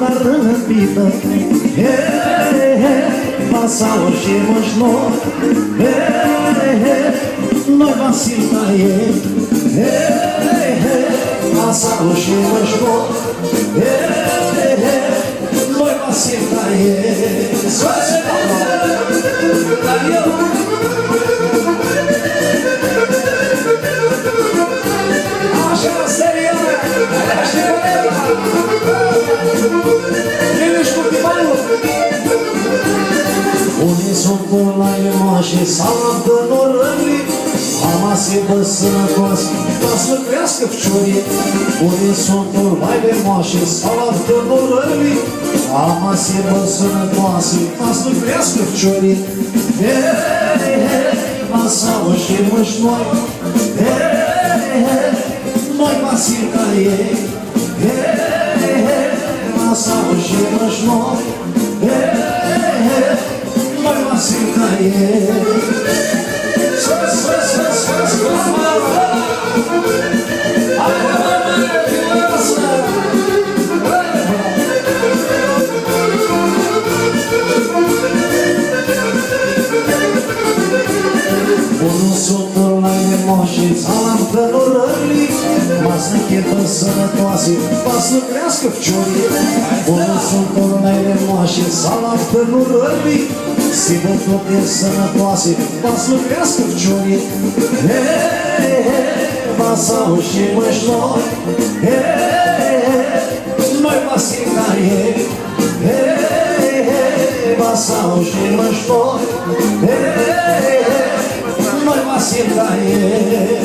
na răpidă. Passa hoje mas nós nós vacila passa hoje mas nós nós vacila Unii sunt online moașe sau întâlnurări Mama se dă sănătoasă ca să crească piciorii Unii sunt online moașe sau întâlnurări Mama se dă sănătoasă ca să crească piciorii Masau și măși noi Noi pasir ca ei Masau și măși noi Noi pasir ca ei Unul sunt online moșii sau întâlnurări Masă chetă sănătoase, va să crească piciorii Unul sunt online moșii sau întâlnurări Se văd toate sănătoase, va să crească piciorii Va să auși măși noi Noi va strica ei Va să auși măși noi Noi va strica ei